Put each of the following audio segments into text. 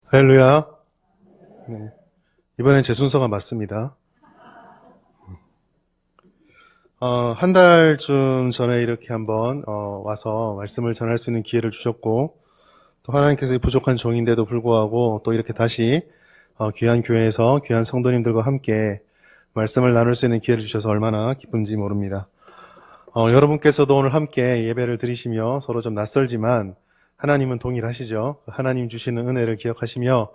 할렐루야. 네. 이번엔 제 순서가 맞습니다. 한 달쯤 전에 이렇게 한번 와서 말씀을 전할 수 있는 기회를 주셨고, 또 하나님께서 이 부족한 종인데도 불구하고 또 이렇게 다시 귀한 교회에서 귀한 성도님들과 함께 말씀을 나눌 수 있는 기회를 주셔서 얼마나 기쁜지 모릅니다. 여러분께서도 오늘 함께 예배를 드리시며 서로 좀 낯설지만 하나님은 동일하시죠. 하나님 주시는 은혜를 기억하시며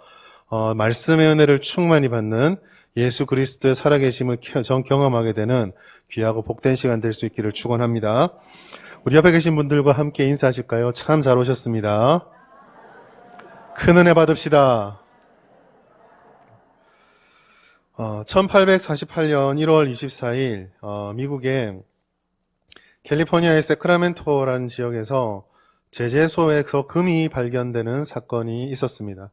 말씀의 은혜를 충만히 받는 예수 그리스도의 살아계심을 경험하게 되는 귀하고 복된 시간 될 수 있기를 축원합니다. 우리 옆에 계신 분들과 함께 인사하실까요? 참 잘 오셨습니다. 큰 은혜 받읍시다. 1848년 1월 24일 미국의 캘리포니아의 세크라멘토라는 지역에서 제재소에서 금이 발견되는 사건이 있었습니다.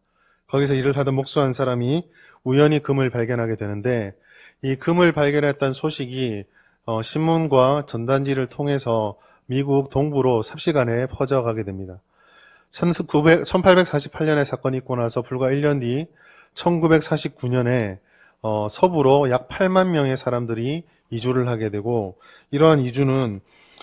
거기서 일을 하던 목수 한 사람이 우연히 금을 발견하게 되는데, 이 금을 발견했다는 소식이 신문과 전단지를 통해서 미국 동부로 삽시간에 퍼져가게 됩니다. 1848년에 사건이 있고 나서 불과 1년 뒤 1949년에 서부로 약 8만 명의 사람들이 이주를 하게 되고, 이러한 이주는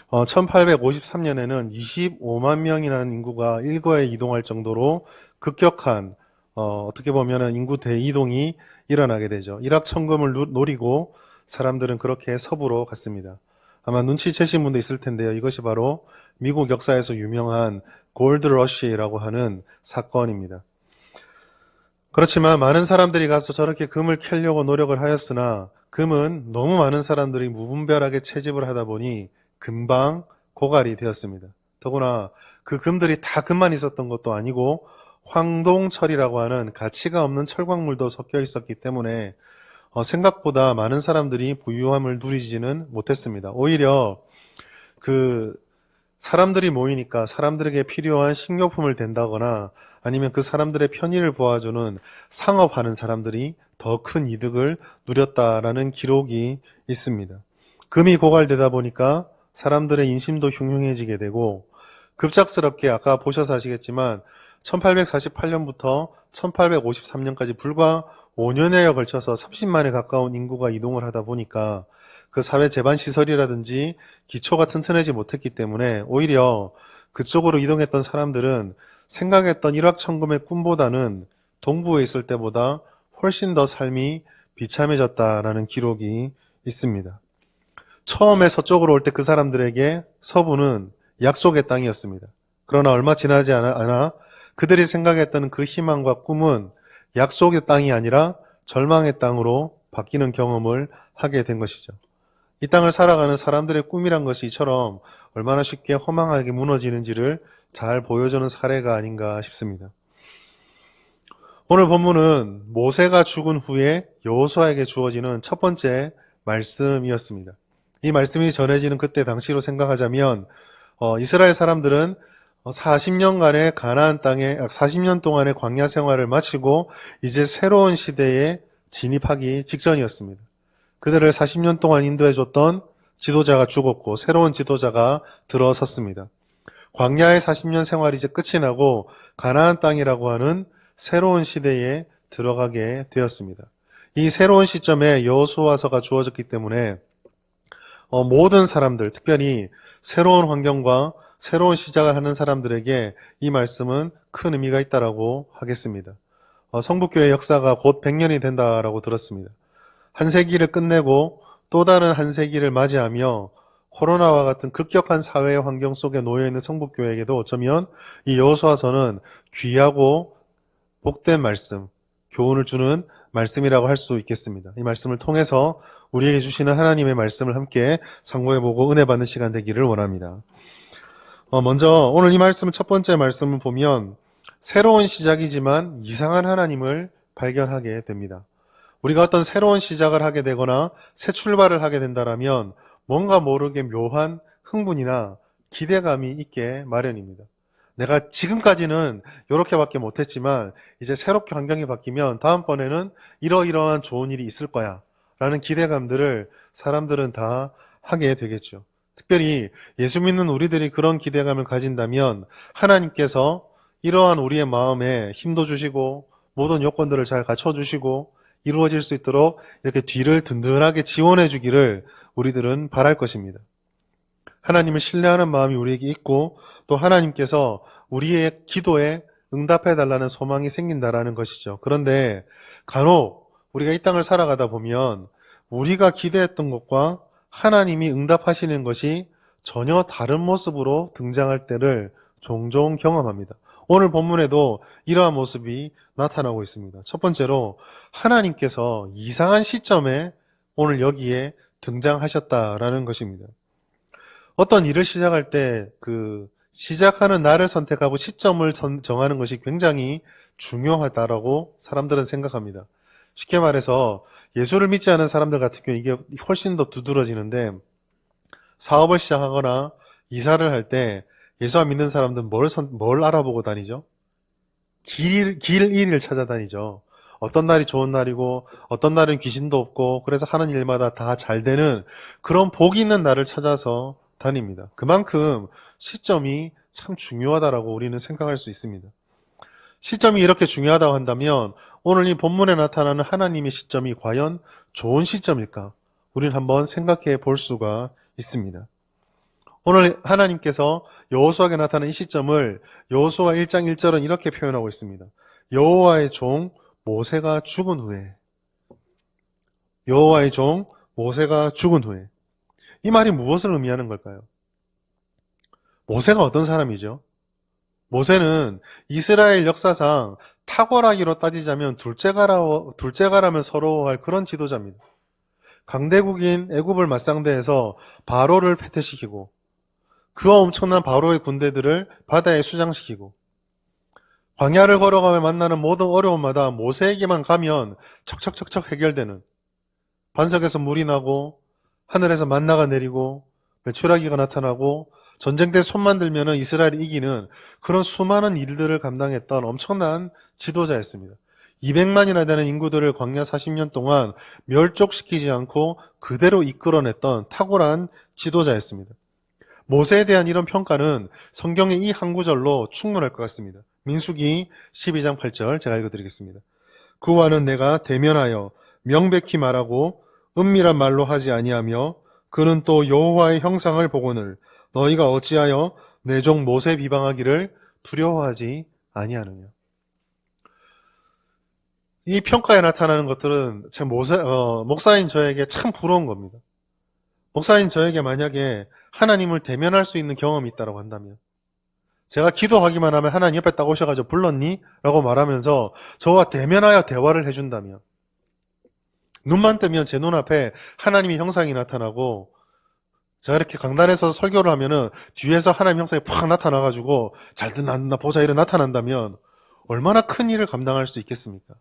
1853년에는 25만 명이라는 인구가 일거에 이동할 정도로 급격한 어떻게 보면 인구 대이동이 일어나게 되죠. 일확천금을 노리고 사람들은 그렇게 서부로 갔습니다. 아마 눈치채신 분도 있을 텐데요. 이것이 바로 미국 역사에서 유명한 골드 러시라고 하는 사건입니다. 그렇지만 많은 사람들이 가서 저렇게 금을 캐려고 노력을 하였으나 금은 너무 많은 사람들이 무분별하게 채집을 하다 보니 금방 고갈이 되었습니다. 더구나 그 금들이 다 금만 있었던 것도 아니고 황동철이라고 하는 가치가 없는 철광물도 섞여 있었기 때문에 생각보다 많은 사람들이 부유함을 누리지는 못했습니다. 오히려 그 사람들이 모이니까 사람들에게 필요한 식료품을 댄다거나 아니면 그 사람들의 편의를 보아주는 상업하는 사람들이 더 큰 이득을 누렸다라는 기록이 있습니다. 금이 고갈되다 보니까 사람들의 인심도 흉흉해지게 되고, 급작스럽게 아까 보셔서 아시겠지만 1848년부터 1853년까지 불과 5년에 걸쳐서 30만에 가까운 인구가 이동을 하다 보니까 그 사회 제반 시설이라든지 기초가 튼튼하지 못했기 때문에 오히려 그쪽으로 이동했던 사람들은 생각했던 일확천금의 꿈보다는 동부에 있을 때보다 훨씬 더 삶이 비참해졌다라는 기록이 있습니다. 처음에 서쪽으로 올 때 그 사람들에게 서부는 약속의 땅이었습니다. 그러나 얼마 지나지 않아 그들이 생각했던 그 희망과 꿈은 약속의 땅이 아니라 절망의 땅으로 바뀌는 경험을 하게 된 것이죠. 이 땅을 살아가는 사람들의 꿈이란 것이 이처럼 얼마나 쉽게 허망하게 무너지는지를 잘 보여주는 사례가 아닌가 싶습니다. 오늘 본문은 모세가 죽은 후에 여호수아에게 주어지는 첫 번째 말씀이었습니다. 이 말씀이 전해지는 그때 당시로 생각하자면 이스라엘 사람들은 40년간의 가나안 땅에 40년 동안의 광야 생활을 마치고 이제 새로운 시대에 진입하기 직전이었습니다. 그들을 40년 동안 인도해줬던 지도자가 죽었고 새로운 지도자가 들어섰습니다. 광야의 40년 생활이 이제 끝이 나고 가나안 땅이라고 하는 새로운 시대에 들어가게 되었습니다. 이 새로운 시점에 여호수아서가 주어졌기 때문에 모든 사람들, 특별히 새로운 환경과 새로운 시작을 하는 사람들에게 이 말씀은 큰 의미가 있다라고 하겠습니다. 성북교회 역사가 곧 100년이 된다라고 들었습니다. 한 세기를 끝내고 또 다른 한 세기를 맞이하며 코로나와 같은 급격한 사회의 환경 속에 놓여있는 성북교회에게도 어쩌면 이 여호수아서는 귀하고 복된 말씀, 교훈을 주는 말씀이라고 할 수 있겠습니다. 이 말씀을 통해서 우리에게 주시는 하나님의 말씀을 함께 상고해보고 은혜 받는 시간 되기를 원합니다. 먼저 오늘 이 말씀 첫 번째 말씀을 보면 새로운 시작이지만 이상한 하나님을 발견하게 됩니다. 우리가 어떤 새로운 시작을 하게 되거나 새 출발을 하게 된다면 뭔가 모르게 묘한 흥분이나 기대감이 있게 마련입니다. 내가 지금까지는 이렇게밖에 못했지만 이제 새롭게 환경이 바뀌면 다음번에는 이러이러한 좋은 일이 있을 거야 라는 기대감들을 사람들은 다 하게 되겠죠. 특별히 예수 믿는 우리들이 그런 기대감을 가진다면 하나님께서 이러한 우리의 마음에 힘도 주시고 모든 요건들을 잘 갖춰주시고 이루어질 수 있도록 이렇게 뒤를 든든하게 지원해 주기를 우리들은 바랄 것입니다. 하나님을 신뢰하는 마음이 우리에게 있고 또 하나님께서 우리의 기도에 응답해 달라는 소망이 생긴다라는 것이죠. 그런데 간혹 우리가 이 땅을 살아가다 보면 우리가 기대했던 것과 하나님이 응답하시는 것이 전혀 다른 모습으로 등장할 때를 종종 경험합니다. 오늘 본문에도 이러한 모습이 나타나고 있습니다. 첫 번째로 하나님께서 이상한 시점에 오늘 여기에 등장하셨다라는 것입니다. 어떤 일을 시작할 때 시작하는 날을 선택하고 시점을 정하는 것이 굉장히 중요하다라고 사람들은 생각합니다. 쉽게 말해서 예수를 믿지 않은 사람들 같은 경우 이게 훨씬 더 두드러지는데 사업을 시작하거나 이사를 할 때 예수 안 믿는 사람들은 뭘 알아보고 다니죠? 길 일을 찾아다니죠. 어떤 날이 좋은 날이고 어떤 날은 귀신도 없고 그래서 하는 일마다 다 잘 되는 그런 복이 있는 날을 찾아서 다닙니다. 그만큼 시점이 참 중요하다라고 우리는 생각할 수 있습니다. 시점이 이렇게 중요하다고 한다면 오늘 이 본문에 나타나는 하나님의 시점이 과연 좋은 시점일까? 우리는 한번 생각해 볼 수가 있습니다. 오늘 하나님께서 여호수아에게 나타난 이 시점을 여호수아 1장 1절은 이렇게 표현하고 있습니다. 여호와의 종 모세가 죽은 후에 여호와의 종 모세가 죽은 후에 이 말이 무엇을 의미하는 걸까요? 모세가 어떤 사람이죠? 모세는 이스라엘 역사상 탁월하기로 따지자면 둘째가라면 서러워할 그런 지도자입니다. 강대국인 애굽을 맞상대해서 바로를 패퇴시키고 그 엄청난 바로의 군대들을 바다에 수장시키고 광야를 걸어가며 만나는 모든 어려움마다 모세에게만 가면 척척척척 해결되는 반석에서 물이 나고 하늘에서 만나가 내리고 메추라기가 나타나고 전쟁 때 손만 들면 이스라엘이 이기는 그런 수많은 일들을 감당했던 엄청난 지도자였습니다. 200만이나 되는 인구들을 광야 40년 동안 멸족시키지 않고 그대로 이끌어냈던 탁월한 지도자였습니다. 모세에 대한 이런 평가는 성경의 이 한 구절로 충분할 것 같습니다. 민수기 12장 8절 제가 읽어드리겠습니다. 그와는 내가 대면하여 명백히 말하고 은밀한 말로 하지 아니하며 그는 또 여호와의 형상을 보거늘 너희가 어찌하여 내 종 모세 비방하기를 두려워하지 아니하느냐. 이 평가에 나타나는 것들은 제 목사인 저에게 참 부러운 겁니다. 목사인 저에게 만약에 하나님을 대면할 수 있는 경험이 있다고 한다면 제가 기도하기만 하면 하나님 옆에 딱 오셔가지고 불렀니? 라고 말하면서 저와 대면하여 대화를 해준다면 눈만 뜨면 제 눈앞에 하나님의 형상이 나타나고 제가 이렇게 강단에서 설교를 하면은 뒤에서 하나님 형상이 팍 나타나가지고 잘 듣나 안 듣나 보자 이래 나타난다면 얼마나 큰 일을 감당할 수 있겠습니까?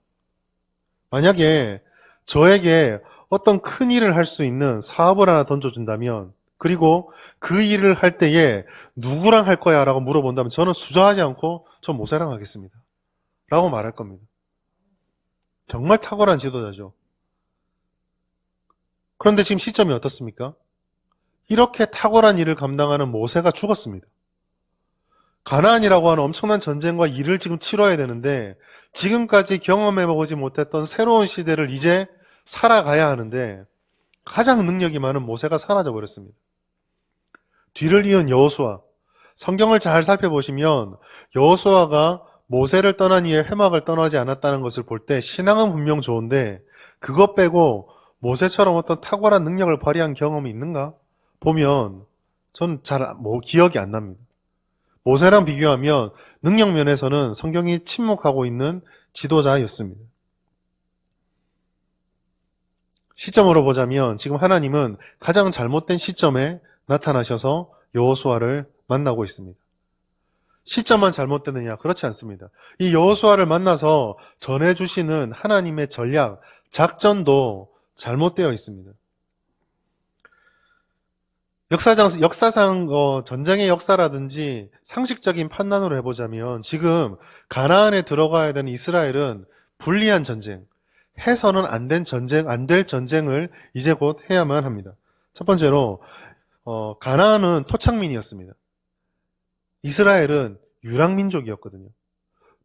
만약에 저에게 어떤 큰 일을 할 수 있는 사업을 하나 던져준다면 그리고 그 일을 할 때에 누구랑 할 거야 라고 물어본다면 저는 수저하지 않고 저 모세랑 하겠습니다 라고 말할 겁니다. 정말 탁월한 지도자죠. 그런데 지금 시점이 어떻습니까? 이렇게 탁월한 일을 감당하는 모세가 죽었습니다. 가나안이라고 하는 엄청난 전쟁과 일을 지금 치러야 되는데 지금까지 경험해보지 못했던 새로운 시대를 이제 살아가야 하는데 가장 능력이 많은 모세가 사라져버렸습니다. 뒤를 이은 여호수아, 성경을 잘 살펴보시면 여호수아가 모세를 떠난 이에 회막을 떠나지 않았다는 것을 볼 때 신앙은 분명 좋은데 그것 빼고 모세처럼 어떤 탁월한 능력을 발휘한 경험이 있는가? 보면 전 기억이 안 납니다. 모세랑 비교하면 능력 면에서는 성경이 침묵하고 있는 지도자였습니다. 시점으로 보자면 지금 하나님은 가장 잘못된 시점에 나타나셔서 여호수아를 만나고 있습니다. 시점만 잘못되느냐? 그렇지 않습니다. 이 여호수아를 만나서 전해주시는 하나님의 전략, 작전도 잘못되어 있습니다. 역사상 전쟁의 역사라든지 상식적인 판단으로 해보자면 지금 가나안에 들어가야 되는 이스라엘은 불리한 전쟁, 해서는 안 될 전쟁을 이제 곧 해야만 합니다. 첫 번째로 가나안은 토착민이었습니다. 이스라엘은 유랑민족이었거든요.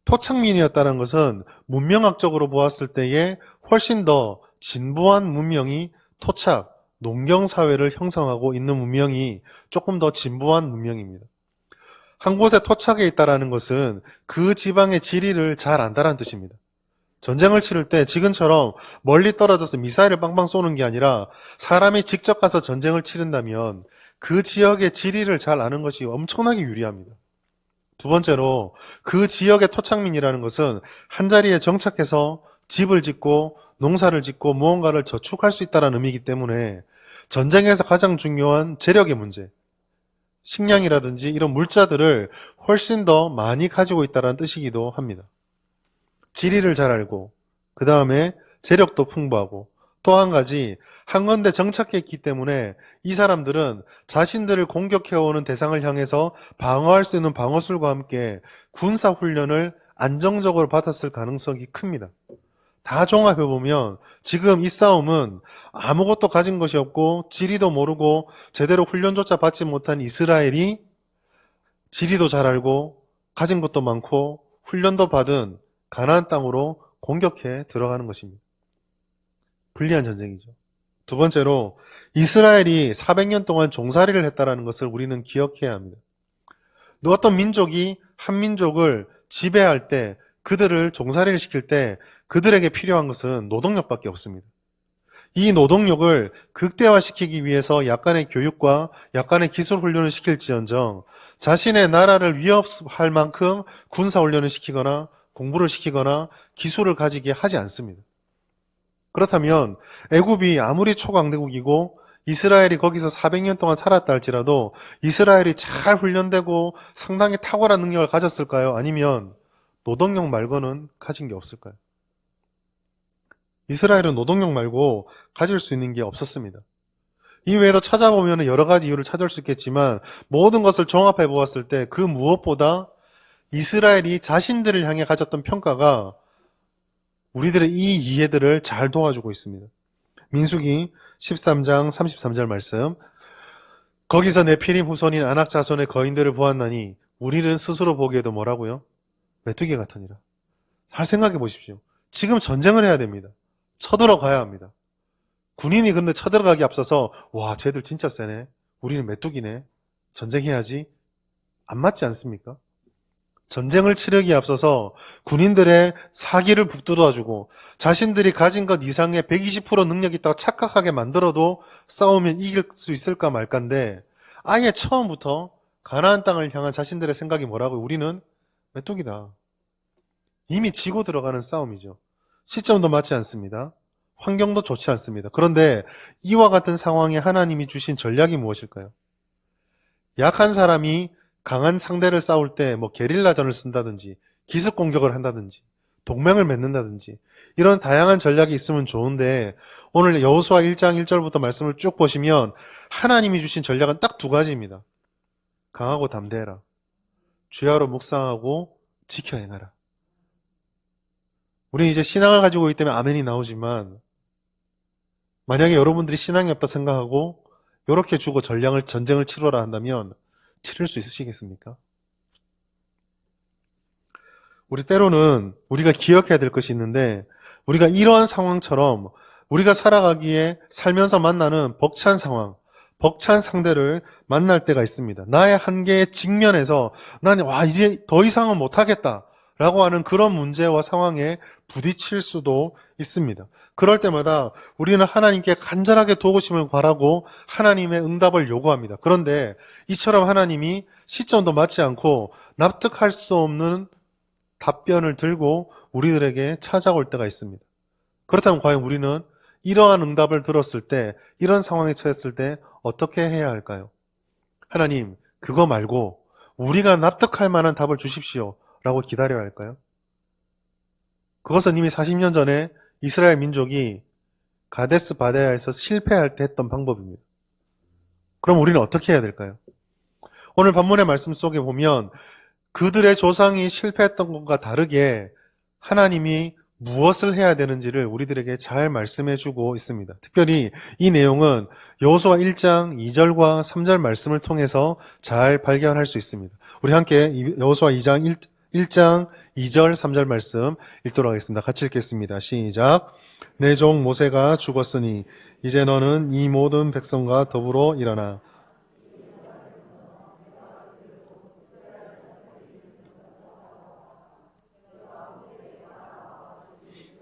토착민이었다는 것은 문명학적으로 보았을 때에 훨씬 더 진보한 문명이 토착, 농경사회를 형성하고 있는 문명이 조금 더 진보한 문명입니다. 한 곳에 토착해 있다는 것은 그 지방의 지리를 잘 안다는 뜻입니다. 전쟁을 치를 때 지금처럼 멀리 떨어져서 미사일을 빵빵 쏘는 게 아니라 사람이 직접 가서 전쟁을 치른다면 그 지역의 지리를 잘 아는 것이 엄청나게 유리합니다. 두 번째로 그 지역의 토착민이라는 것은 한자리에 정착해서 집을 짓고 농사를 짓고 무언가를 저축할 수 있다는 의미이기 때문에 전쟁에서 가장 중요한 재력의 문제, 식량이라든지 이런 물자들을 훨씬 더 많이 가지고 있다는 뜻이기도 합니다. 지리를 잘 알고 그 다음에 재력도 풍부하고 또 한 가지 한 군데 정착해 있기 때문에 이 사람들은 자신들을 공격해오는 대상을 향해서 방어할 수 있는 방어술과 함께 군사훈련을 안정적으로 받았을 가능성이 큽니다. 다 종합해보면 지금 이 싸움은 아무것도 가진 것이 없고 지리도 모르고 제대로 훈련조차 받지 못한 이스라엘이 지리도 잘 알고 가진 것도 많고 훈련도 받은 가나안 땅으로 공격해 들어가는 것입니다. 불리한 전쟁이죠. 두 번째로 이스라엘이 400년 동안 종살이를 했다는 것을 우리는 기억해야 합니다. 어떤 민족이 한 민족을 지배할 때 그들을 종살이를 시킬 때 그들에게 필요한 것은 노동력밖에 없습니다. 이 노동력을 극대화시키기 위해서 약간의 교육과 약간의 기술 훈련을 시킬지언정 자신의 나라를 위협할 만큼 군사 훈련을 시키거나 공부를 시키거나 기술을 가지게 하지 않습니다. 그렇다면 애굽이 아무리 초강대국이고 이스라엘이 거기서 400년 동안 살았다 할지라도 이스라엘이 잘 훈련되고 상당히 탁월한 능력을 가졌을까요? 아니면 노동력 말고는 가진 게 없을까요? 이스라엘은 노동력 말고 가질 수 있는 게 없었습니다. 이외에도 찾아보면 여러 가지 이유를 찾을 수 있겠지만 모든 것을 종합해 보았을 때 그 무엇보다 이스라엘이 자신들을 향해 가졌던 평가가 우리들의 이 이해들을 잘 도와주고 있습니다. 민수기 13장 33절 말씀. 거기서 네피림 후손인 아낙 자손의 거인들을 보았나니 우리는 스스로 보기에도 뭐라고요? 메뚜기 같으니라. 잘 생각해 보십시오. 지금 전쟁을 해야 됩니다. 쳐들어가야 합니다. 군인이 근데 쳐들어가기 앞서서 와 쟤들 진짜 세네. 우리는 메뚜기네. 전쟁해야지. 안 맞지 않습니까? 전쟁을 치르기에 앞서서 군인들의 사기를 북돋아주고 자신들이 가진 것 이상의 120% 능력이 있다고 착각하게 만들어도 싸우면 이길 수 있을까 말까인데 아예 처음부터 가나안 땅을 향한 자신들의 생각이 뭐라고요? 우리는 메뚜기다. 이미 지고 들어가는 싸움이죠. 시점도 맞지 않습니다. 환경도 좋지 않습니다. 그런데 이와 같은 상황에 하나님이 주신 전략이 무엇일까요? 약한 사람이 강한 상대를 싸울 때 게릴라전을 쓴다든지 기습 공격을 한다든지 동맹을 맺는다든지 이런 다양한 전략이 있으면 좋은데 오늘 여호수아 1장 1절부터 말씀을 쭉 보시면 하나님이 주신 전략은 딱 두 가지입니다. 강하고 담대해라. 주야로 묵상하고 지켜 행하라. 우리는 이제 신앙을 가지고 있기 때문에 아멘이 나오지만 만약에 여러분들이 신앙이 없다 생각하고 이렇게 주고 전쟁을 치러라 한다면 치를 수 있으시겠습니까? 우리 때로는 우리가 기억해야 될 것이 있는데 우리가 이러한 상황처럼 우리가 살면서 만나는 벅찬 상황, 벅찬 상대를 만날 때가 있습니다. 나의 한계에 직면해서 나는 이제 더 이상은 못하겠다 라고 하는 그런 문제와 상황에 부딪힐 수도 있습니다. 그럴 때마다 우리는 하나님께 간절하게 도우심을 바라고 하나님의 응답을 요구합니다. 그런데 이처럼 하나님이 시점도 맞지 않고 납득할 수 없는 답변을 들고 우리들에게 찾아올 때가 있습니다. 그렇다면 과연 우리는 이러한 응답을 들었을 때, 이런 상황에 처했을 때 어떻게 해야 할까요? 하나님, 그거 말고 우리가 납득할 만한 답을 주십시오 라고 기다려야 할까요? 그것은 이미 40년 전에 이스라엘 민족이 가데스 바네아에서 실패할 때 했던 방법입니다. 그럼 우리는 어떻게 해야 될까요? 오늘 본문의 말씀 속에 보면 그들의 조상이 실패했던 것과 다르게 하나님이 무엇을 해야 되는지를 우리들에게 잘 말씀해 주고 있습니다. 특별히 이 내용은 여호수아 1장 2절과 3절 말씀을 통해서 잘 발견할 수 있습니다. 우리 함께 여호수아 1장 1장 2절 3절 말씀 읽도록 하겠습니다. 같이 읽겠습니다. 시작. 내 종 모세가 죽었으니 이제 너는 이 모든 백성과 더불어 일어나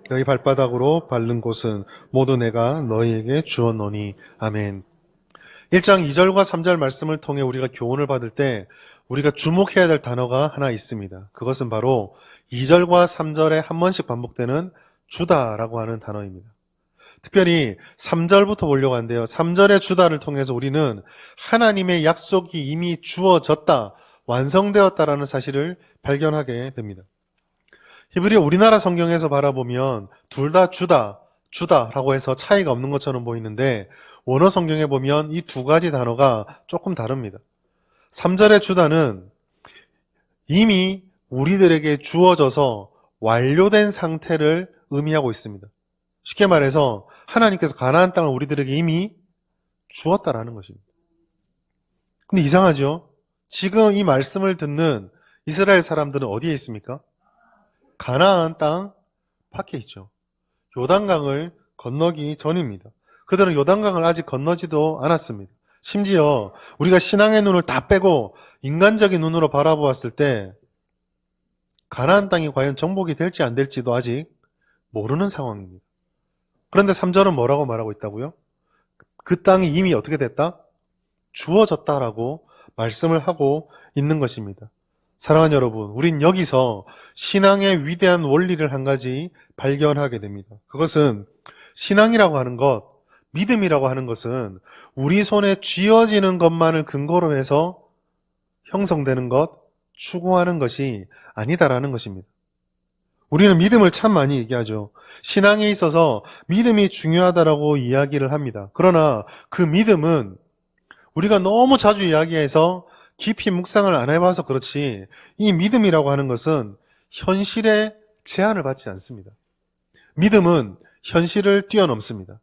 너희 발바닥으로 밟는 곳은 모두 내가 너희에게 주었노니. 아멘. 1장 2절과 3절 말씀을 통해 우리가 교훈을 받을 때 우리가 주목해야 될 단어가 하나 있습니다. 그것은 바로 2절과 3절에 한 번씩 반복되는 주다라고 하는 단어입니다. 특별히 3절부터 보려고 하는데요. 3절의 주다를 통해서 우리는 하나님의 약속이 이미 주어졌다, 완성되었다라는 사실을 발견하게 됩니다. 히브리어 우리나라 성경에서 바라보면 둘 다 주다라고 해서 차이가 없는 것처럼 보이는데 원어 성경에 보면 이 두 가지 단어가 조금 다릅니다. 3절의 주다는 이미 우리들에게 주어져서 완료된 상태를 의미하고 있습니다. 쉽게 말해서 하나님께서 가나안 땅을 우리들에게 이미 주었다라는 것입니다. 근데 이상하죠? 지금 이 말씀을 듣는 이스라엘 사람들은 어디에 있습니까? 가나안 땅 밖에 있죠. 요단강을 건너기 전입니다. 그들은 요단강을 아직 건너지도 않았습니다. 심지어 우리가 신앙의 눈을 다 빼고 인간적인 눈으로 바라보았을 때 가나안 땅이 과연 정복이 될지 안 될지도 아직 모르는 상황입니다. 그런데 3절은 뭐라고 말하고 있다고요? 그 땅이 이미 어떻게 됐다? 주어졌다라고 말씀을 하고 있는 것입니다. 사랑하는 여러분, 우린 여기서 신앙의 위대한 원리를 한 가지 발견하게 됩니다. 그것은 신앙이라고 하는 것, 믿음이라고 하는 것은 우리 손에 쥐어지는 것만을 근거로 해서 형성되는 것, 추구하는 것이 아니다라는 것입니다. 우리는 믿음을 참 많이 얘기하죠. 신앙에 있어서 믿음이 중요하다라고 이야기를 합니다. 그러나 그 믿음은 우리가 너무 자주 이야기해서 깊이 묵상을 안 해봐서 그렇지 이 믿음이라고 하는 것은 현실에 제한을 받지 않습니다. 믿음은 현실을 뛰어넘습니다.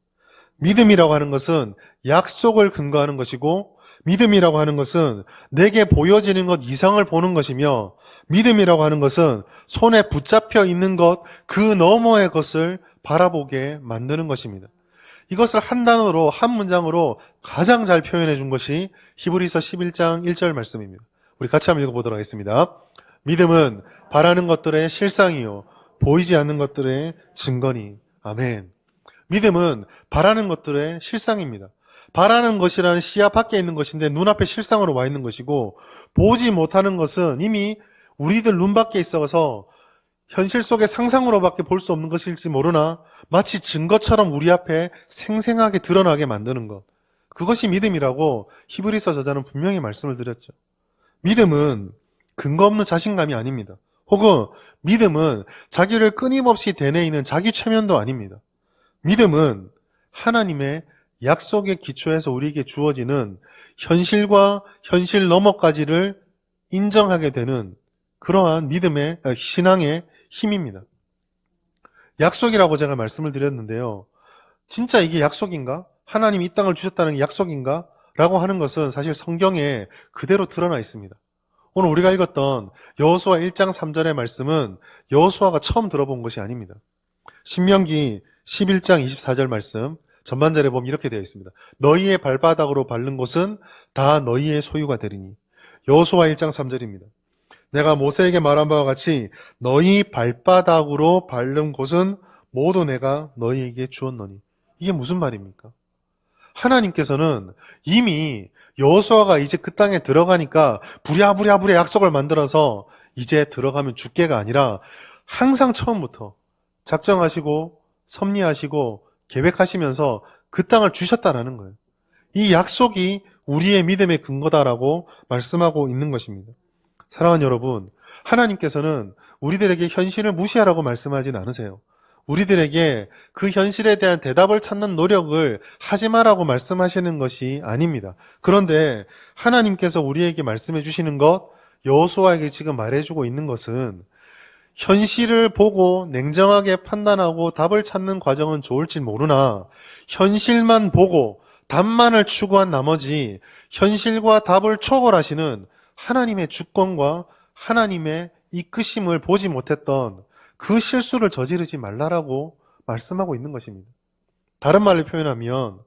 믿음이라고 하는 것은 약속을 근거하는 것이고 믿음이라고 하는 것은 내게 보여지는 것 이상을 보는 것이며 믿음이라고 하는 것은 손에 붙잡혀 있는 것 그 너머의 것을 바라보게 만드는 것입니다. 이것을 한 단어로 한 문장으로 가장 잘 표현해 준 것이 히브리서 11장 1절 말씀입니다. 우리 같이 한번 읽어보도록 하겠습니다. 믿음은 바라는 것들의 실상이요 보이지 않는 것들의 증거니. 아멘. 믿음은 바라는 것들의 실상입니다. 바라는 것이라는 시야 밖에 있는 것인데 눈앞에 실상으로 와 있는 것이고 보지 못하는 것은 이미 우리들 눈 밖에 있어서 현실 속의 상상으로밖에 볼 수 없는 것일지 모르나 마치 증거처럼 우리 앞에 생생하게 드러나게 만드는 것. 그것이 믿음이라고 히브리서 저자는 분명히 말씀을 드렸죠. 믿음은 근거 없는 자신감이 아닙니다. 혹은 믿음은 자기를 끊임없이 되뇌이는 자기 최면도 아닙니다. 믿음은 하나님의 약속의 기초에서 우리에게 주어지는 현실과 현실 너머까지를 인정하게 되는 그러한 믿음의 신앙의 힘입니다. 약속이라고 제가 말씀을 드렸는데요. 진짜 이게 약속인가? 하나님이 이 땅을 주셨다는 게 약속인가? 라고 하는 것은 사실 성경에 그대로 드러나 있습니다. 오늘 우리가 읽었던 여호수아 1장 3절의 말씀은 여호수아가 처음 들어본 것이 아닙니다. 신명기 11장 24절 말씀 전반절에 보면 이렇게 되어 있습니다. 너희의 발바닥으로 밟는 곳은 다 너희의 소유가 되리니. 여호수아 1장 3절입니다. 내가 모세에게 말한 바와 같이 너희 발바닥으로 밟는 곳은 모두 내가 너희에게 주었노니. 이게 무슨 말입니까? 하나님께서는 이미 여호수아가 이제 그 땅에 들어가니까 부랴부랴 약속을 만들어서 이제 들어가면 죽게가 아니라 항상 처음부터 작정하시고 섭리하시고 계획하시면서 그 땅을 주셨다라는 거예요. 이 약속이 우리의 믿음의 근거다라고 말씀하고 있는 것입니다. 사랑하는 여러분, 하나님께서는 우리들에게 현실을 무시하라고 말씀하지는 않으세요. 우리들에게 그 현실에 대한 대답을 찾는 노력을 하지 마라고 말씀하시는 것이 아닙니다. 그런데 하나님께서 우리에게 말씀해 주시는 것, 여호수아에게 지금 말해주고 있는 것은 현실을 보고 냉정하게 판단하고 답을 찾는 과정은 좋을지 모르나 현실만 보고 답만을 추구한 나머지 현실과 답을 초월하시는 하나님의 주권과 하나님의 이끄심을 보지 못했던 그 실수를 저지르지 말라라고 말씀하고 있는 것입니다. 다른 말로 표현하면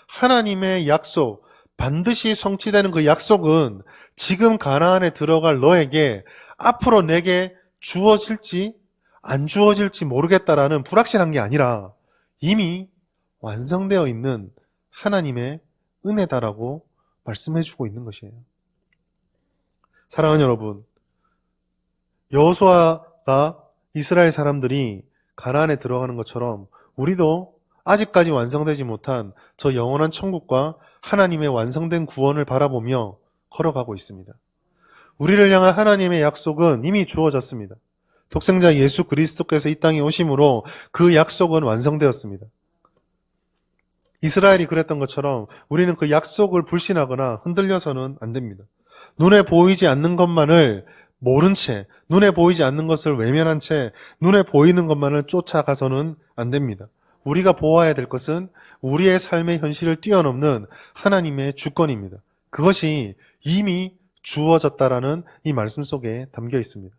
하나님의 약속, 반드시 성취되는 그 약속은 지금 가나안에 들어갈 너에게 앞으로 내게 주어질지 안 주어질지 모르겠다라는 불확실한 게 아니라 이미 완성되어 있는 하나님의 은혜다라고 말씀해주고 있는 것이에요. 사랑하는 여러분, 여호수아가 이스라엘 사람들이 가나안에 들어가는 것처럼 우리도 아직까지 완성되지 못한 저 영원한 천국과 하나님의 완성된 구원을 바라보며 걸어가고 있습니다. 우리를 향한 하나님의 약속은 이미 주어졌습니다. 독생자 예수 그리스도께서 이 땅에 오심으로 그 약속은 완성되었습니다. 이스라엘이 그랬던 것처럼 우리는 그 약속을 불신하거나 흔들려서는 안 됩니다. 눈에 보이지 않는 것만을 모른 채, 눈에 보이지 않는 것을 외면한 채 눈에 보이는 것만을 쫓아가서는 안 됩니다. 우리가 보아야 될 것은 우리의 삶의 현실을 뛰어넘는 하나님의 주권입니다. 그것이 이미 주어졌다라는 이 말씀 속에 담겨 있습니다.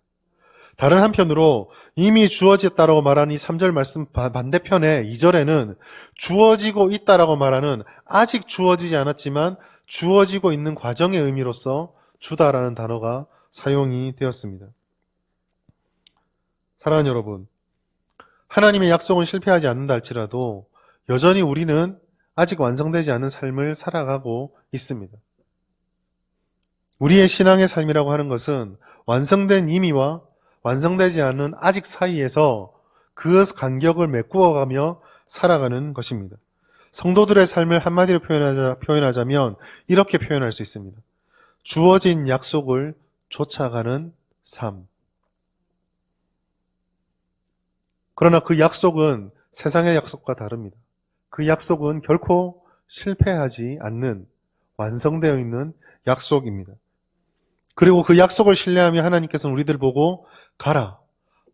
다른 한편으로 이미 주어졌다라고 말하는 이 3절 말씀 반대편에 2절에는 주어지고 있다라고 말하는 아직 주어지지 않았지만 주어지고 있는 과정의 의미로서 주다라는 단어가 사용이 되었습니다. 사랑하는 여러분, 하나님의 약속은 실패하지 않는다 할지라도 여전히 우리는 아직 완성되지 않은 삶을 살아가고 있습니다. 우리의 신앙의 삶이라고 하는 것은 완성된 이미와 완성되지 않은 아직 사이에서 그 간격을 메꾸어가며 살아가는 것입니다. 성도들의 삶을 한마디로 표현하자면 이렇게 표현할 수 있습니다. 주어진 약속을 쫓아가는 삶. 그러나 그 약속은 세상의 약속과 다릅니다. 그 약속은 결코 실패하지 않는 완성되어 있는 약속입니다. 그리고 그 약속을 신뢰하며 하나님께서는 우리들 보고 가라,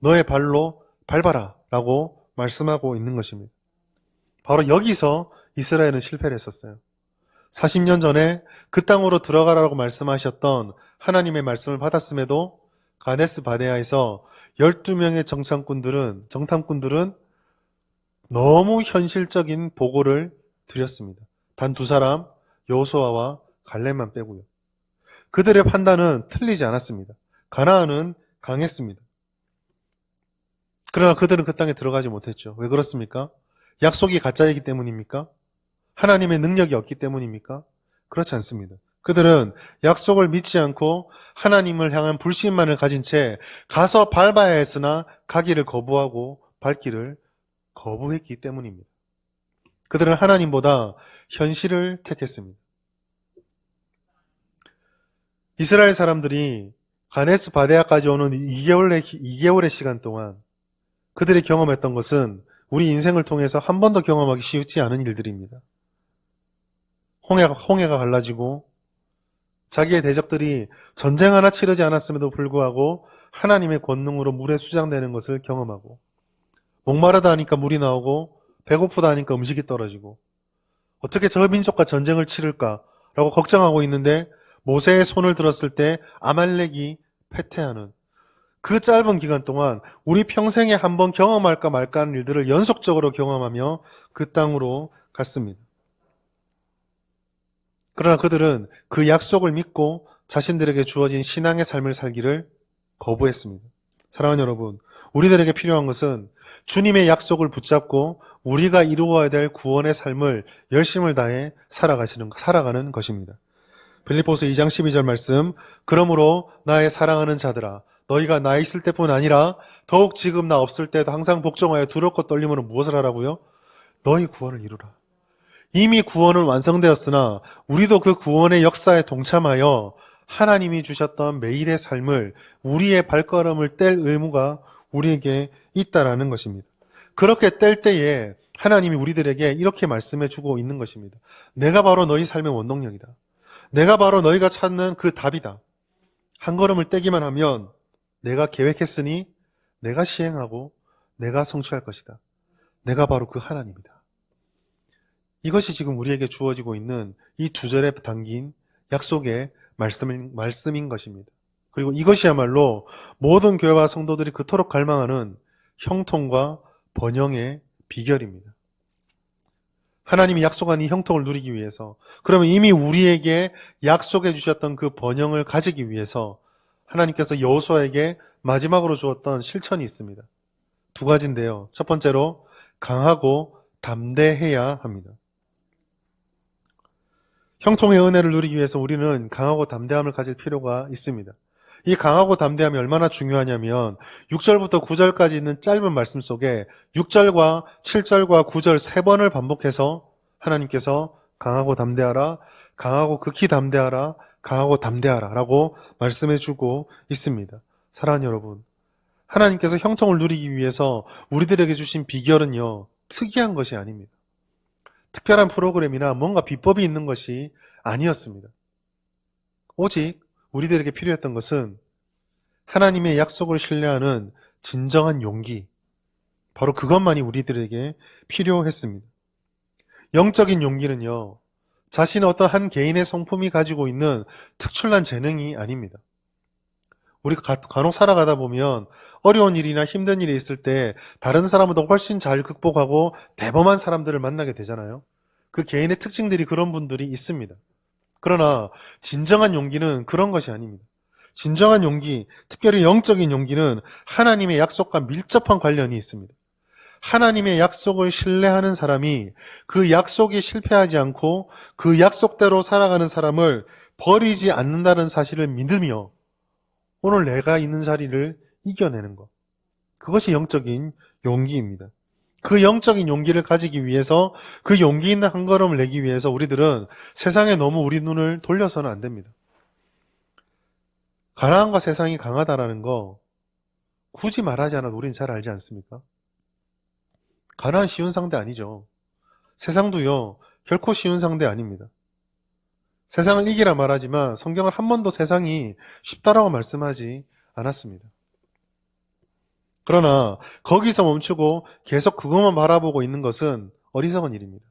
너의 발로 밟아라 라고 말씀하고 있는 것입니다. 바로 여기서 이스라엘은 실패를 했었어요. 40년 전에 그 땅으로 들어가라고 말씀하셨던 하나님의 말씀을 받았음에도 가데스 바네아에서 12명의 정탐꾼들은 너무 현실적인 보고를 드렸습니다. 단 2사람, 여호수아와 갈렙만 빼고요. 그들의 판단은 틀리지 않았습니다. 가나안은 강했습니다. 그러나 그들은 그 땅에 들어가지 못했죠. 왜 그렇습니까? 약속이 가짜이기 때문입니까? 하나님의 능력이 없기 때문입니까? 그렇지 않습니다. 그들은 약속을 믿지 않고 하나님을 향한 불신만을 가진 채 가서 밟아야 했으나 가기를 거부하고 밟기를 거부했기 때문입니다. 그들은 하나님보다 현실을 택했습니다. 이스라엘 사람들이 가데스 바네아까지 오는 2개월의 시간 동안 그들이 경험했던 것은 우리 인생을 통해서 한 번도 경험하기 쉽지 않은 일들입니다. 홍해가 갈라지고 자기의 대적들이 전쟁 하나 치르지 않았음에도 불구하고 하나님의 권능으로 물에 수장되는 것을 경험하고, 목마르다 하니까 물이 나오고 배고프다 하니까 음식이 떨어지고, 어떻게 저 민족과 전쟁을 치를까라고 걱정하고 있는데 모세의 손을 들었을 때 아말렉이 패퇴하는 그 짧은 기간 동안 우리 평생에 한번 경험할까 말까 하는 일들을 연속적으로 경험하며 그 땅으로 갔습니다. 그러나 그들은 그 약속을 믿고 자신들에게 주어진 신앙의 삶을 살기를 거부했습니다. 사랑하는 여러분, 우리들에게 필요한 것은 주님의 약속을 붙잡고 우리가 이루어야 될 구원의 삶을 열심을 다해 살아가는 것입니다. 빌립보서 2장 12절 말씀, 그러므로 나의 사랑하는 자들아, 너희가 나 있을 때뿐 아니라 더욱 지금 나 없을 때도 항상 복종하여 두렵고 떨림으로 무엇을 하라고요? 너희 구원을 이루라. 이미 구원은 완성되었으나 우리도 그 구원의 역사에 동참하여 하나님이 주셨던 매일의 삶을, 우리의 발걸음을 뗄 의무가 우리에게 있다라는 것입니다. 그렇게 뗄 때에 하나님이 우리들에게 이렇게 말씀해 주고 있는 것입니다. 내가 바로 너희 삶의 원동력이다. 내가 바로 너희가 찾는 그 답이다. 한 걸음을 떼기만 하면 내가 계획했으니 내가 시행하고 내가 성취할 것이다. 내가 바로 그 하나님이다. 이것이 지금 우리에게 주어지고 있는 이 2절에 담긴 약속의 말씀인 것입니다. 그리고 이것이야말로 모든 교회와 성도들이 그토록 갈망하는 형통과 번영의 비결입니다. 하나님이 약속한 이 형통을 누리기 위해서, 그러면 이미 우리에게 약속해 주셨던 그 번영을 가지기 위해서 하나님께서 여호수아에게 마지막으로 주었던 실천이 있습니다. 두 가지인데요. 첫 번째로 강하고 담대해야 합니다. 형통의 은혜를 누리기 위해서 우리는 강하고 담대함을 가질 필요가 있습니다. 이 강하고 담대함이 얼마나 중요하냐면 6절부터 9절까지 있는 짧은 말씀 속에 6절과 7절과 9절 세 번을 반복해서 하나님께서 강하고 담대하라, 강하고 극히 담대하라, 강하고 담대하라 라고 말씀해 주고 있습니다. 사랑하는 여러분, 하나님께서 형통을 누리기 위해서 우리들에게 주신 비결은요, 특이한 것이 아닙니다. 특별한 프로그램이나 뭔가 비법이 있는 것이 아니었습니다. 오직 우리들에게 필요했던 것은 하나님의 약속을 신뢰하는 진정한 용기, 바로 그것만이 우리들에게 필요했습니다. 영적인 용기는요, 자신의 어떤 한 개인의 성품이 가지고 있는 특출난 재능이 아닙니다. 우리가 간혹 살아가다 보면 어려운 일이나 힘든 일이 있을 때 다른 사람보다 훨씬 잘 극복하고 대범한 사람들을 만나게 되잖아요. 그 개인의 특징들이 그런 분들이 있습니다. 그러나 진정한 용기는 그런 것이 아닙니다. 진정한 용기, 특별히 영적인 용기는 하나님의 약속과 밀접한 관련이 있습니다. 하나님의 약속을 신뢰하는 사람이 그 약속이 실패하지 않고 그 약속대로 살아가는 사람을 버리지 않는다는 사실을 믿으며 오늘 내가 있는 자리를 이겨내는 것. 그것이 영적인 용기입니다. 그 영적인 용기를 가지기 위해서, 그 용기 있는 한 걸음을 내기 위해서 우리들은 세상에 너무 우리 눈을 돌려서는 안 됩니다. 가나안과 세상이 강하다라는 거 굳이 말하지 않아도 우리는 잘 알지 않습니까? 가나안 쉬운 상대 아니죠. 세상도요, 결코 쉬운 상대 아닙니다. 세상을 이기라 말하지만 성경은 한 번도 세상이 쉽다라고 말씀하지 않았습니다. 그러나 거기서 멈추고 계속 그것만 바라보고 있는 것은 어리석은 일입니다.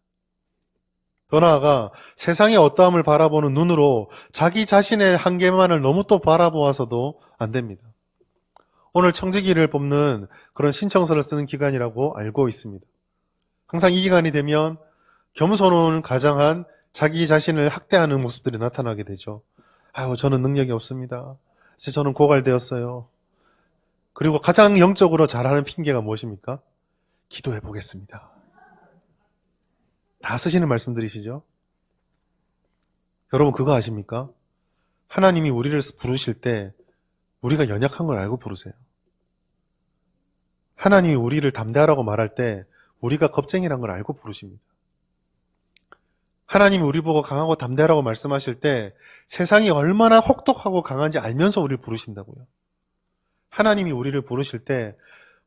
더 나아가 세상의 어떠함을 바라보는 눈으로 자기 자신의 한계만을 너무 또 바라보아서도 안 됩니다. 오늘 청지기를 뽑는 그런 신청서를 쓰는 기간이라고 알고 있습니다. 항상 이 기간이 되면 겸손을 가장한 자기 자신을 학대하는 모습들이 나타나게 되죠. 아유, 저는 능력이 없습니다. 저는 고갈되었어요. 그리고 가장 영적으로 잘하는 핑계가 무엇입니까? 기도해 보겠습니다. 다 쓰시는 말씀들이시죠? 여러분 그거 아십니까? 하나님이 우리를 부르실 때 우리가 연약한 걸 알고 부르세요. 하나님이 우리를 담대하라고 말할 때 우리가 겁쟁이란 걸 알고 부르십니다. 하나님이 우리 보고 강하고 담대하라고 말씀하실 때 세상이 얼마나 혹독하고 강한지 알면서 우리를 부르신다고요. 하나님이 우리를 부르실 때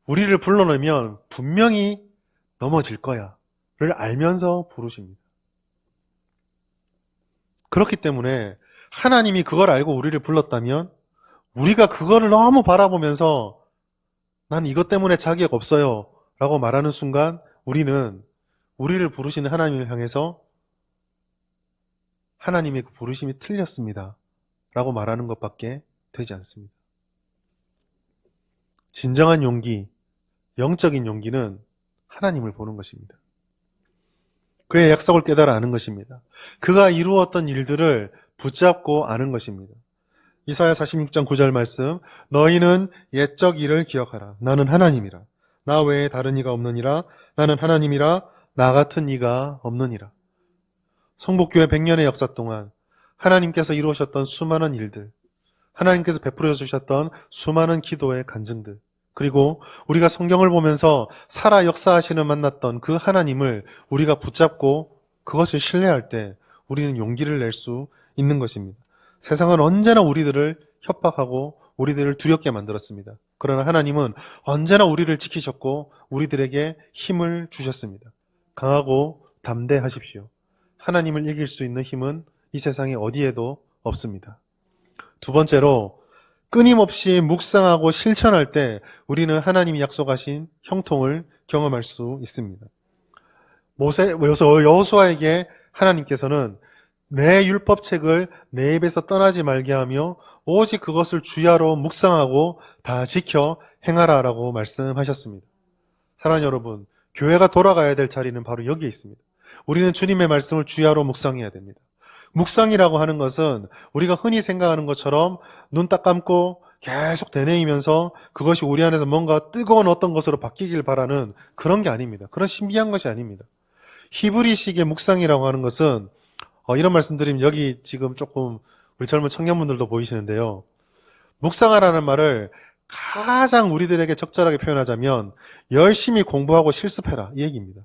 우리를 불러내면 분명히 넘어질 거야 를 알면서 부르십니다. 그렇기 때문에 하나님이 그걸 알고 우리를 불렀다면 우리가 그거를 너무 바라보면서 난 이것 때문에 자격 없어요 라고 말하는 순간 우리는 우리를 부르시는 하나님을 향해서 하나님의 그 부르심이 틀렸습니다 라고 말하는 것밖에 되지 않습니다. 진정한 용기, 영적인 용기는 하나님을 보는 것입니다. 그의 약속을 깨달아 아는 것입니다. 그가 이루었던 일들을 붙잡고 아는 것입니다. 이사야 46장 9절 말씀, 너희는 옛적 일을 기억하라. 나는 하나님이라. 나 외에 다른 이가 없느니라. 나는 하나님이라. 나 같은 이가 없느니라. 성북교회 100년의 역사 동안 하나님께서 이루셨던 수많은 일들, 하나님께서 베풀어 주셨던 수많은 기도의 간증들, 그리고 우리가 성경을 보면서 살아 역사하시는 만났던 그 하나님을 우리가 붙잡고 그것을 신뢰할 때 우리는 용기를 낼 수 있는 것입니다. 세상은 언제나 우리들을 협박하고 우리들을 두렵게 만들었습니다. 그러나 하나님은 언제나 우리를 지키셨고 우리들에게 힘을 주셨습니다. 강하고 담대하십시오. 하나님을 이길 수 있는 힘은 이 세상에 어디에도 없습니다. 두 번째로 끊임없이 묵상하고 실천할 때 우리는 하나님이 약속하신 형통을 경험할 수 있습니다. 여호수아에게 하나님께서는 내 율법책을 내 입에서 떠나지 말게 하며 오직 그것을 주야로 묵상하고 다 지켜 행하라라고 말씀하셨습니다. 사랑하는 여러분, 교회가 돌아가야 될 자리는 바로 여기에 있습니다. 우리는 주님의 말씀을 주야로 묵상해야 됩니다. 묵상이라고 하는 것은 우리가 흔히 생각하는 것처럼 눈 딱 감고 계속 되뇌이면서 그것이 우리 안에서 뭔가 뜨거운 어떤 것으로 바뀌길 바라는 그런 게 아닙니다. 그런 신비한 것이 아닙니다. 히브리식의 묵상이라고 하는 것은 이런 말씀드리면 여기 지금 조금 우리 젊은 청년분들도 보이시는데요. 묵상하라는 말을 가장 우리들에게 적절하게 표현하자면 열심히 공부하고 실습해라 이 얘기입니다.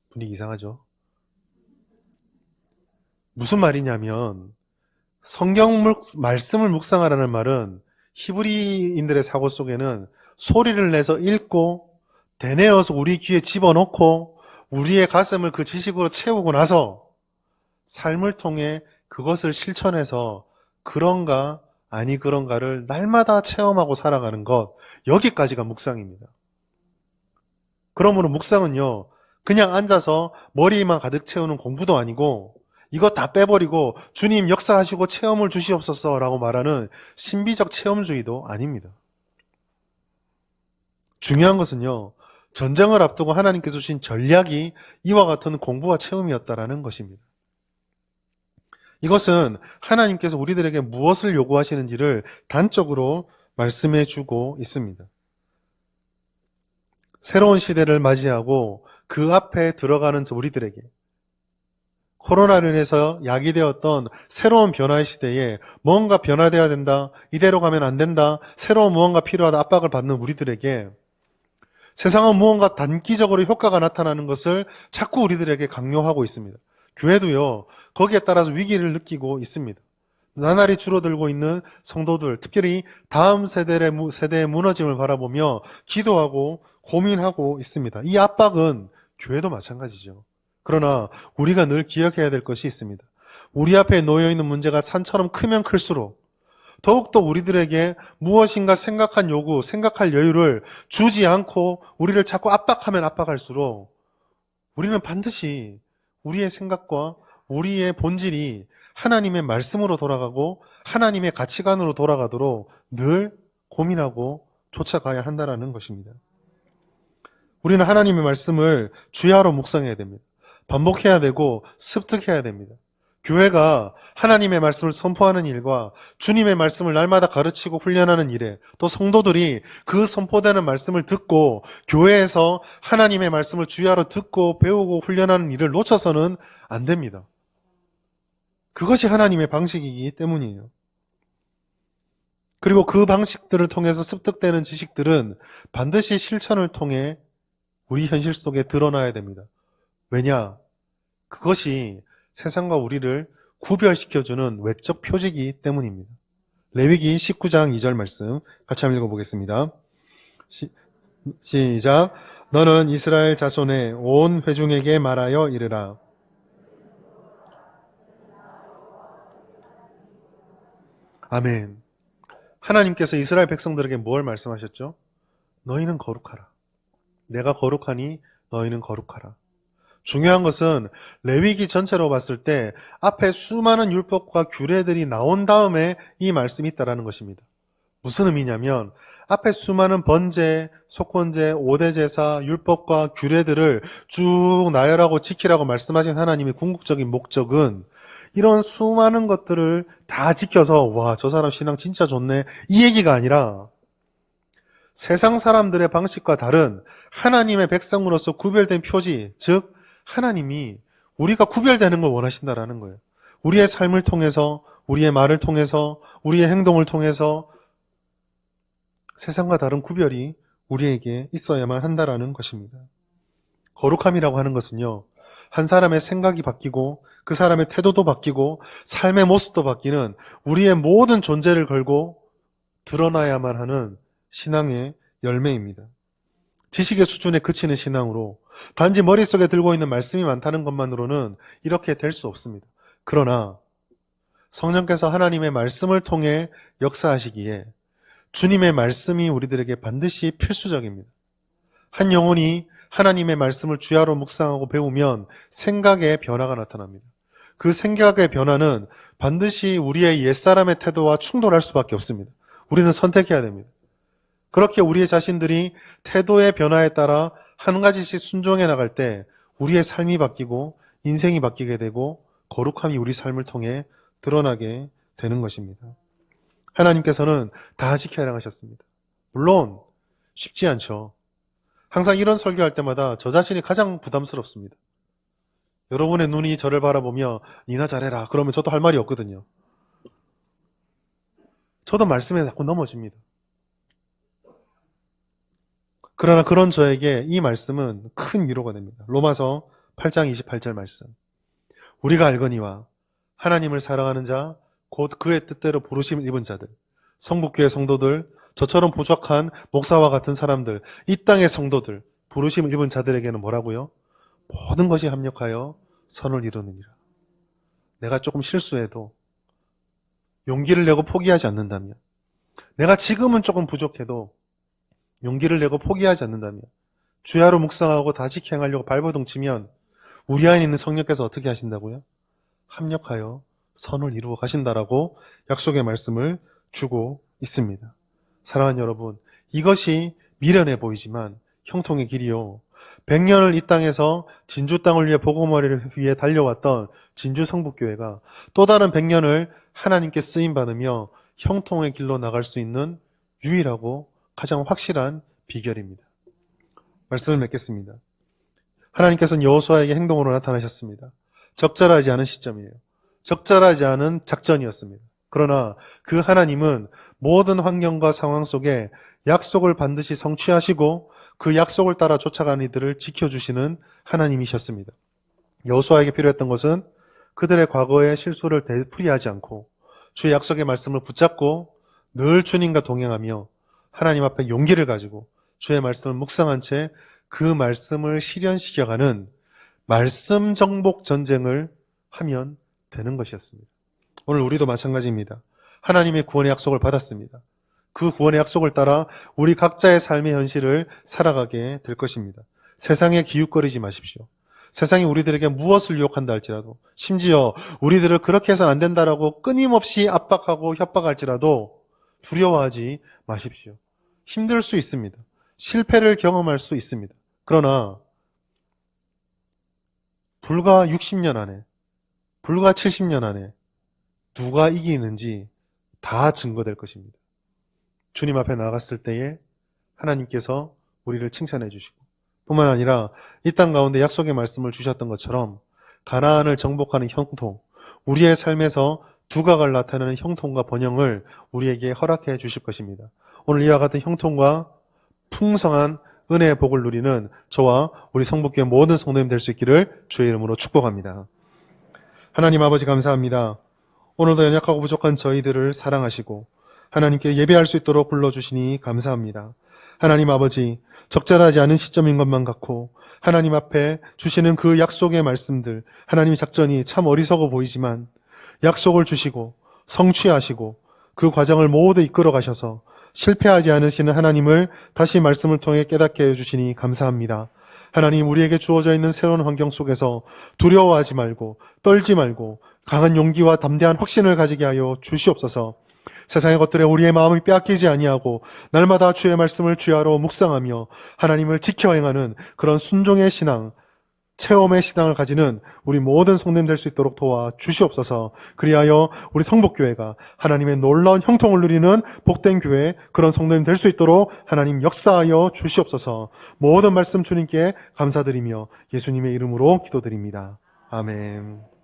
분위기 이상하죠? 무슨 말이냐면 성경 말씀을 묵상하라는 말은 히브리인들의 사고 속에는 소리를 내서 읽고 되뇌어서 우리 귀에 집어넣고 우리의 가슴을 그 지식으로 채우고 나서 삶을 통해 그것을 실천해서 그런가 아니 그런가를 날마다 체험하고 살아가는 것, 여기까지가 묵상입니다. 그러므로 묵상은요, 그냥 앉아서 머리만 가득 채우는 공부도 아니고 이거 다 빼버리고 주님 역사하시고 체험을 주시옵소서라고 말하는 신비적 체험주의도 아닙니다. 중요한 것은요, 전쟁을 앞두고 하나님께서 주신 전략이 이와 같은 공부와 체험이었다라는 것입니다. 이것은 하나님께서 우리들에게 무엇을 요구하시는지를 단적으로 말씀해 주고 있습니다. 새로운 시대를 맞이하고 그 앞에 들어가는 우리들에게 코로나로 인해서 야기되었던 새로운 변화의 시대에 뭔가 변화되어야 된다, 이대로 가면 안 된다, 새로운 무언가 필요하다 압박을 받는 우리들에게 세상은 무언가 단기적으로 효과가 나타나는 것을 자꾸 우리들에게 강요하고 있습니다. 교회도요, 거기에 따라서 위기를 느끼고 있습니다. 나날이 줄어들고 있는 성도들, 특별히 다음 세대의 무너짐을 바라보며 기도하고 고민하고 있습니다. 이 압박은 교회도 마찬가지죠. 그러나 우리가 늘 기억해야 될 것이 있습니다. 우리 앞에 놓여있는 문제가 산처럼 크면 클수록 더욱더 우리들에게 무엇인가 생각한 요구, 생각할 여유를 주지 않고 우리를 자꾸 압박하면 압박할수록 우리는 반드시 우리의 생각과 우리의 본질이 하나님의 말씀으로 돌아가고 하나님의 가치관으로 돌아가도록 늘 고민하고 쫓아가야 한다는 것입니다. 우리는 하나님의 말씀을 주야로 묵상해야 됩니다. 반복해야 되고 습득해야 됩니다. 교회가 하나님의 말씀을 선포하는 일과 주님의 말씀을 날마다 가르치고 훈련하는 일에 또 성도들이 그 선포되는 말씀을 듣고 교회에서 하나님의 말씀을 주야로 듣고 배우고 훈련하는 일을 놓쳐서는 안 됩니다. 그것이 하나님의 방식이기 때문이에요. 그리고 그 방식들을 통해서 습득되는 지식들은 반드시 실천을 통해 우리 현실 속에 드러나야 됩니다. 왜냐? 그것이 세상과 우리를 구별시켜주는 외적 표지이기 때문입니다. 레위기 19장 2절 말씀 같이 한번 읽어보겠습니다. 시작. 너는 이스라엘 자손의 온 회중에게 말하여 이르라. 아멘. 하나님께서 이스라엘 백성들에게 뭘 말씀하셨죠? 너희는 거룩하라. 내가 거룩하니 너희는 거룩하라. 중요한 것은 레위기 전체로 봤을 때 앞에 수많은 율법과 규례들이 나온 다음에 이 말씀이 있다라는 것입니다. 무슨 의미냐면 앞에 수많은 번제, 속건제, 5대 제사, 율법과 규례들을 쭉 나열하고 지키라고 말씀하신 하나님의 궁극적인 목적은 이런 수많은 것들을 다 지켜서 와, 저 사람 신앙 진짜 좋네 이 얘기가 아니라 세상 사람들의 방식과 다른 하나님의 백성으로서 구별된 표지, 즉 하나님이 우리가 구별되는 걸 원하신다라는 거예요. 우리의 삶을 통해서, 우리의 말을 통해서, 우리의 행동을 통해서 세상과 다른 구별이 우리에게 있어야만 한다라는 것입니다. 거룩함이라고 하는 것은요, 한 사람의 생각이 바뀌고 그 사람의 태도도 바뀌고 삶의 모습도 바뀌는 우리의 모든 존재를 걸고 드러나야만 하는 신앙의 열매입니다. 지식의 수준에 그치는 신앙으로 단지 머릿속에 들고 있는 말씀이 많다는 것만으로는 이렇게 될 수 없습니다. 그러나 성령께서 하나님의 말씀을 통해 역사하시기에 주님의 말씀이 우리들에게 반드시 필수적입니다. 한 영혼이 하나님의 말씀을 주야로 묵상하고 배우면 생각의 변화가 나타납니다. 그 생각의 변화는 반드시 우리의 옛사람의 태도와 충돌할 수밖에 없습니다. 우리는 선택해야 됩니다. 그렇게 우리의 자신들이 태도의 변화에 따라 한 가지씩 순종해 나갈 때 우리의 삶이 바뀌고 인생이 바뀌게 되고 거룩함이 우리 삶을 통해 드러나게 되는 것입니다. 하나님께서는 다 지켜야 하셨습니다. 물론 쉽지 않죠. 항상 이런 설교할 때마다 저 자신이 가장 부담스럽습니다. 여러분의 눈이 저를 바라보며 니나 잘해라 그러면 저도 할 말이 없거든요. 저도 말씀에 자꾸 넘어집니다. 그러나 그런 저에게 이 말씀은 큰 위로가 됩니다. 로마서 8장 28절 말씀. 우리가 알거니와 하나님을 사랑하는 자, 곧 그의 뜻대로 부르심을 입은 자들, 성북교회 성도들, 저처럼 부족한 목사와 같은 사람들, 이 땅의 성도들, 부르심을 입은 자들에게는 뭐라고요? 모든 것이 합력하여 선을 이루느니라. 내가 조금 실수해도 용기를 내고 포기하지 않는다면, 내가 지금은 조금 부족해도 용기를 내고 포기하지 않는다면, 주야로 묵상하고 다시 행하려고 발버둥 치면 우리 안에 있는 성령께서 어떻게 하신다고요? 합력하여 선을 이루어 가신다라고 약속의 말씀을 주고 있습니다. 사랑하는 여러분, 이것이 미련해 보이지만 형통의 길이요. 100년을 이 땅에서 진주 땅을 위해 복음화를 위해 달려왔던 진주 성북교회가 또 다른 100년을 하나님께 쓰임 받으며 형통의 길로 나갈 수 있는 유일하고 가장 확실한 비결입니다. 말씀을 맺겠습니다. 하나님께서는 여호수아에게 행동으로 나타나셨습니다. 적절하지 않은 시점이에요. 적절하지 않은 작전이었습니다. 그러나 그 하나님은 모든 환경과 상황 속에 약속을 반드시 성취하시고 그 약속을 따라 쫓아가는 이들을 지켜주시는 하나님이셨습니다. 여호수아에게 필요했던 것은 그들의 과거의 실수를 되풀이하지 않고 주의 약속의 말씀을 붙잡고 늘 주님과 동행하며 하나님 앞에 용기를 가지고 주의 말씀을 묵상한 채 그 말씀을 실현시켜가는 말씀 정복 전쟁을 하면 되는 것이었습니다. 오늘 우리도 마찬가지입니다. 하나님의 구원의 약속을 받았습니다. 그 구원의 약속을 따라 우리 각자의 삶의 현실을 살아가게 될 것입니다. 세상에 기웃거리지 마십시오. 세상이 우리들에게 무엇을 유혹한다 할지라도, 심지어 우리들을 그렇게 해서는 안 된다라고 끊임없이 압박하고 협박할지라도 두려워하지 마십시오. 힘들 수 있습니다. 실패를 경험할 수 있습니다. 그러나 불과 60년 안에, 불과 70년 안에 누가 이기는지 다 증거될 것입니다. 주님 앞에 나갔을 때에 하나님께서 우리를 칭찬해 주시고 뿐만 아니라 이 땅 가운데 약속의 말씀을 주셨던 것처럼 가나안을 정복하는 형통, 우리의 삶에서 두각을 나타내는 형통과 번영을 우리에게 허락해 주실 것입니다. 오늘 이와 같은 형통과 풍성한 은혜의 복을 누리는 저와 우리 성북교회 모든 성도님 될 수 있기를 주의 이름으로 축복합니다. 하나님 아버지 감사합니다. 오늘도 연약하고 부족한 저희들을 사랑하시고 하나님께 예배할 수 있도록 불러주시니 감사합니다. 하나님 아버지, 적절하지 않은 시점인 것만 같고 하나님 앞에 주시는 그 약속의 말씀들, 하나님의 작전이 참 어리석어 보이지만 약속을 주시고 성취하시고 그 과정을 모두 이끌어 가셔서 실패하지 않으시는 하나님을 다시 말씀을 통해 깨닫게 해주시니 감사합니다. 하나님, 우리에게 주어져 있는 새로운 환경 속에서 두려워하지 말고 떨지 말고 강한 용기와 담대한 확신을 가지게 하여 주시옵소서. 세상의 것들에 우리의 마음이 빼앗기지 아니하고 날마다 주의 말씀을 주야로 묵상하며 하나님을 지켜 행하는 그런 순종의 신앙, 체험의 신앙을 가지는 우리 모든 성도님 될 수 있도록 도와 주시옵소서. 그리하여 우리 성북교회가 하나님의 놀라운 형통을 누리는 복된 교회, 그런 성도님 될 수 있도록 하나님 역사하여 주시옵소서. 모든 말씀 주님께 감사드리며 예수님의 이름으로 기도드립니다. 아멘.